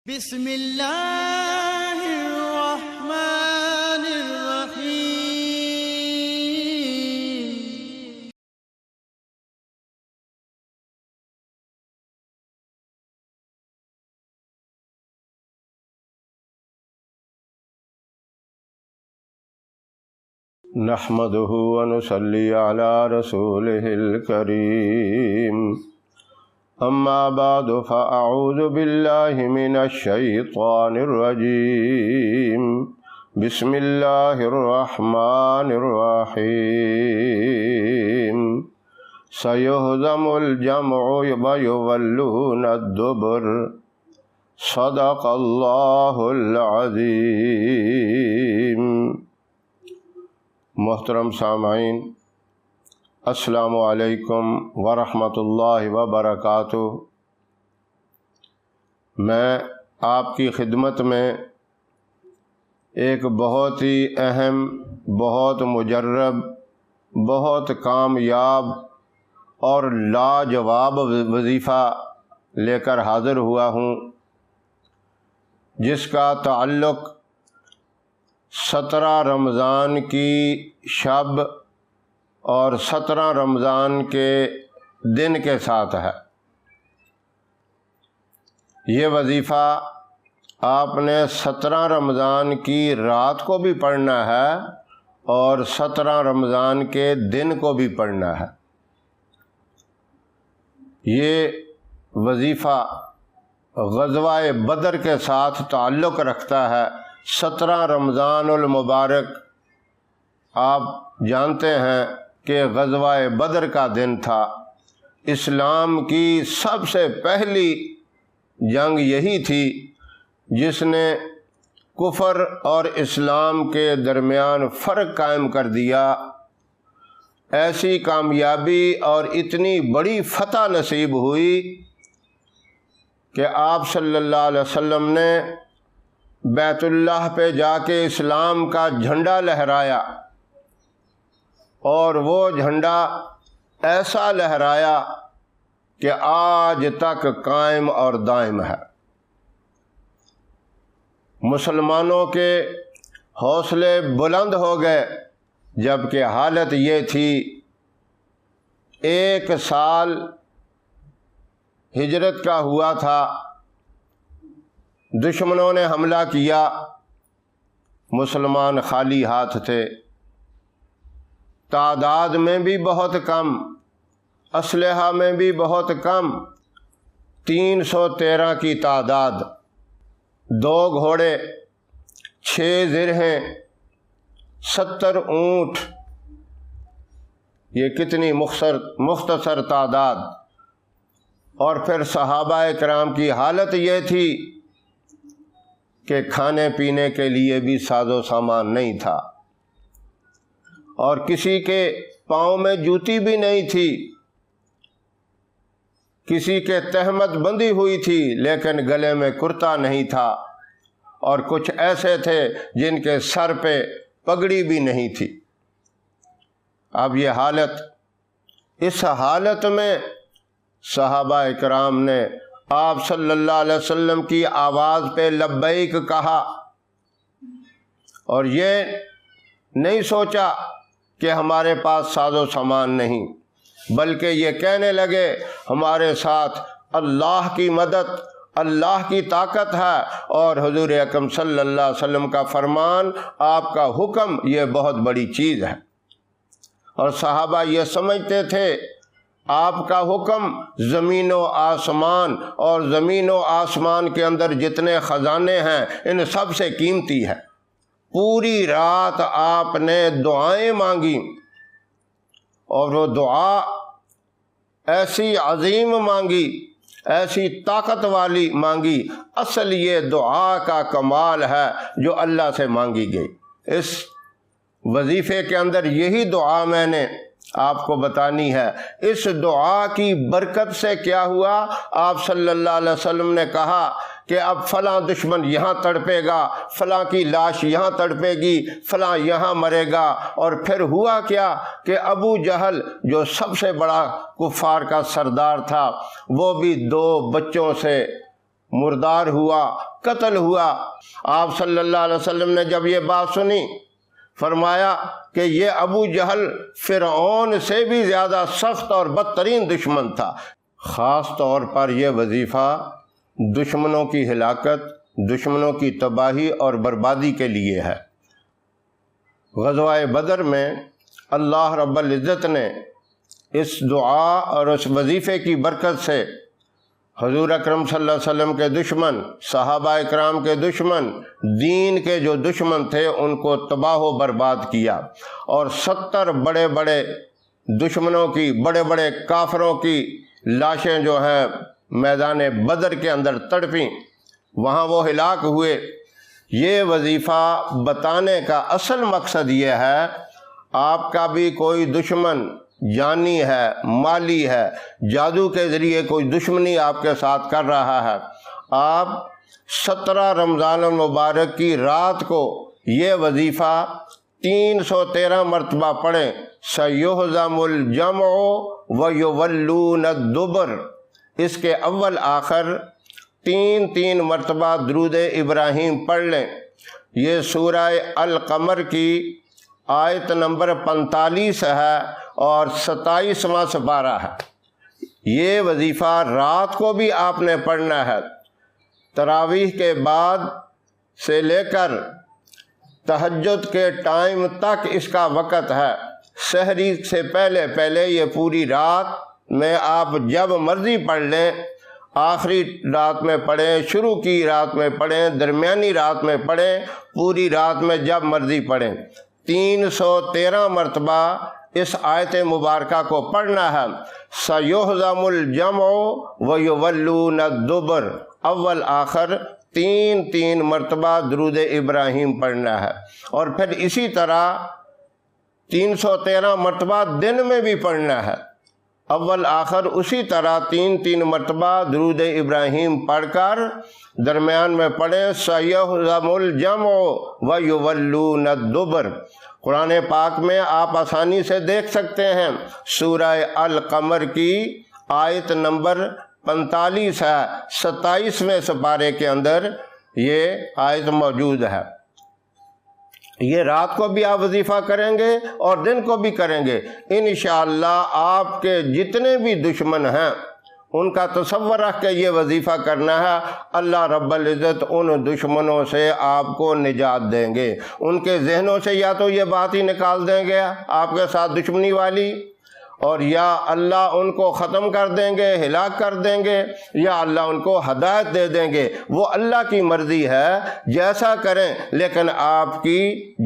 بسم اللہ الرحمن الرحیم۔ نحمده ونصلي على رسوله الكريم، اما بعد فاعوذ بالله من الشيطان الرجيم، بسم الله الرحمن الرحيم، سيهزم الجمع ويولون الدبر، صدق الله العظيم۔ محترم سامعین، السلام علیکم ورحمۃ اللہ وبرکاتہ۔ میں آپ کی خدمت میں ایک بہت ہی اہم، بہت مجرب، بہت کامیاب اور لاجواب وظیفہ لے کر حاضر ہوا ہوں، جس کا تعلق 17 رمضان کی شب اور 17 رمضان کے دن کے ساتھ ہے۔ یہ وظیفہ آپ نے 17 رمضان کی رات کو بھی پڑھنا ہے اور 17 رمضان کے دن کو بھی پڑھنا ہے۔ یہ وظیفہ غزوہ بدر کے ساتھ تعلق رکھتا ہے۔ 17 رمضان المبارک آپ جانتے ہیں کہ غزوہ بدر کا دن تھا۔ اسلام کی سب سے پہلی جنگ یہی تھی جس نے کفر اور اسلام کے درمیان فرق قائم کر دیا۔ ایسی کامیابی اور اتنی بڑی فتح نصیب ہوئی کہ آپ صلی اللہ علیہ وسلم نے بیت اللہ پہ جا کے اسلام کا جھنڈا لہرایا، اور وہ جھنڈا ایسا لہرایا کہ آج تک قائم اور دائم ہے۔ مسلمانوں کے حوصلے بلند ہو گئے، جبکہ حالت یہ تھی 1 سال ہجرت کا ہوا تھا، دشمنوں نے حملہ کیا، مسلمان خالی ہاتھ تھے، تعداد میں بھی بہت کم، اسلحہ میں بھی بہت کم، 313 کی تعداد، 2 گھوڑے، 6 زرہیں، 70 اونٹ، یہ کتنی مختصر تعداد۔ اور پھر صحابہ کرام کی حالت یہ تھی کہ کھانے پینے کے لیے بھی ساز و سامان نہیں تھا، اور کسی کے پاؤں میں جوتی بھی نہیں تھی، کسی کے تہمت بندھی ہوئی تھی لیکن گلے میں کرتا نہیں تھا، اور کچھ ایسے تھے جن کے سر پہ پگڑی بھی نہیں تھی۔ اب یہ حالت، اس حالت میں صحابہ کرام نے آپ صلی اللہ علیہ وسلم کی آواز پہ لبیک کہا، اور یہ نہیں سوچا کہ ہمارے پاس ساز و سامان نہیں، بلکہ یہ کہنے لگے ہمارے ساتھ اللہ کی مدد، اللہ کی طاقت ہے، اور حضور اکرم صلی اللہ علیہ وسلم کا فرمان، آپ کا حکم، یہ بہت بڑی چیز ہے۔ اور صحابہ یہ سمجھتے تھے آپ کا حکم زمین و آسمان، اور زمین و آسمان کے اندر جتنے خزانے ہیں ان سب سے قیمتی ہے۔ پوری رات آپ نے دعائیں مانگی، اور وہ دعا ایسی عظیم مانگی، ایسی طاقت والی مانگی۔ اصل یہ دعا کا کمال ہے جو اللہ سے مانگی گئی۔ اس وظیفے کے اندر یہی دعا میں نے آپ کو بتانی ہے۔ اس دعا کی برکت سے کیا ہوا، آپ صلی اللہ علیہ وسلم نے کہا کہ اب فلاں دشمن یہاں تڑپے گا، فلاں کی لاش یہاں تڑپے گی، فلاں یہاں مرے گا۔ اور پھر ہوا کیا کہ ابو جہل جو سب سے بڑا کفار کا سردار تھا، وہ بھی 2 بچوں سے مردار ہوا، قتل ہوا۔ آپ صلی اللہ علیہ وسلم نے جب یہ بات سنی فرمایا کہ یہ ابو جہل فرعون سے بھی زیادہ سخت اور بدترین دشمن تھا۔ خاص طور پر یہ وظیفہ دشمنوں کی ہلاکت، دشمنوں کی تباہی اور بربادی کے لیے ہے۔ غزوہ بدر میں اللہ رب العزت نے اس دعا اور اس وظیفے کی برکت سے حضور اکرم صلی اللہ علیہ وسلم کے دشمن، صحابہ اکرام کے دشمن، دین کے جو دشمن تھے ان کو تباہ و برباد کیا، اور 70 بڑے بڑے دشمنوں کی، بڑے بڑے کافروں کی لاشیں جو ہیں میدان بدر کے اندر تڑپیں، وہاں وہ ہلاک ہوئے۔ یہ وظیفہ بتانے کا اصل مقصد یہ ہے، آپ کا بھی کوئی دشمن جانی ہے، مالی ہے، جادو کے ذریعے کوئی دشمنی آپ کے ساتھ کر رہا ہے، آپ 17 رمضان المبارک کی رات کو یہ وظیفہ 313 مرتبہ پڑھیں۔ سَيُهْزَمُ الْجَمْعُ وَيُوَلُّونَ الدُّبُرَ، اس کے اول آخر 3 مرتبہ درود ابراہیم پڑھ لیں۔ یہ سورہ القمر کی آیت نمبر 45 ہے اور 27واں سپارہ ہے۔ یہ وظیفہ رات کو بھی آپ نے پڑھنا ہے۔ تراویح کے بعد سے لے کر تہجد کے ٹائم تک اس کا وقت ہے۔ سحری سے پہلے یہ پوری رات میں آپ جب مرضی پڑھ لیں، آخری رات میں پڑھیں، شروع کی رات میں پڑھیں، درمیانی رات میں پڑھیں، پوری رات میں جب مرضی پڑھیں۔ 313 مرتبہ اس آیت مبارکہ کو پڑھنا ہے۔ سَيُهْزَمُ الْجَمْعُ وَيُوَلُّونَ الدُّبُرَ، اول آخر 3 مرتبہ درود ابراہیم پڑھنا ہے، اور پھر اسی طرح 313 مرتبہ دن میں بھی پڑھنا ہے، اول آخر اسی طرح 3 مرتبہ درود ابراہیم پڑھ کر درمیان میں پڑھیں سَيُهْزَمُ الْجَمْعُ وَيُوَلُّونَ الدُّبُرَ۔ قرآن پاک میں آپ آسانی سے دیکھ سکتے ہیں، سورہ القمر کی آیت نمبر 45 ہے، 27ویں سپارے کے اندر یہ آیت موجود ہے۔ یہ رات کو بھی آپ وظیفہ کریں گے اور دن کو بھی کریں گے، انشاءاللہ آپ کے جتنے بھی دشمن ہیں ان کا تصور رکھ کے یہ وظیفہ کرنا ہے، اللہ رب العزت ان دشمنوں سے آپ کو نجات دیں گے۔ ان کے ذہنوں سے یا تو یہ بات ہی نکال دیں گے آپ کے ساتھ دشمنی والی، اور یا اللہ ان کو ختم کر دیں گے، ہلاک کر دیں گے، یا اللہ ان کو ہدایت دے دیں گے۔ وہ اللہ کی مرضی ہے، جیسا کریں، لیکن آپ کی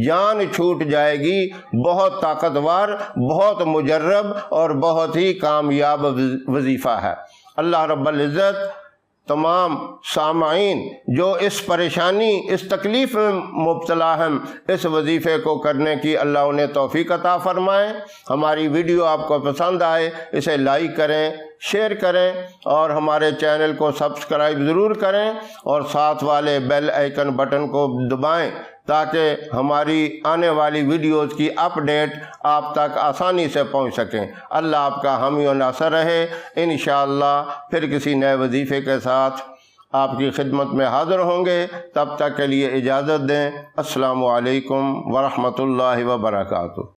جان چھوٹ جائے گی۔ بہت طاقتور، بہت مجرب اور بہت ہی کامیاب وظیفہ ہے۔ اللہ رب العزت تمام سامعین جو اس پریشانی، اس تکلیف میں مبتلا ہیں، اس وظیفے کو کرنے کی اللہ انہیں توفیق عطا فرمائے۔ ہماری ویڈیو آپ کو پسند آئے اسے لائک کریں، شیئر کریں، اور ہمارے چینل کو سبسکرائب ضرور کریں، اور ساتھ والے بیل آئیکن بٹن کو دبائیں تاکہ ہماری آنے والی ویڈیوز کی اپڈیٹ آپ تک آسانی سے پہنچ سکیں۔ اللہ آپ کا حامی و ناصر رہے۔ انشاءاللہ پھر کسی نئے وظیفے کے ساتھ آپ کی خدمت میں حاضر ہوں گے، تب تک کے لیے اجازت دیں۔ السلام علیکم ورحمۃ اللہ وبرکاتہ۔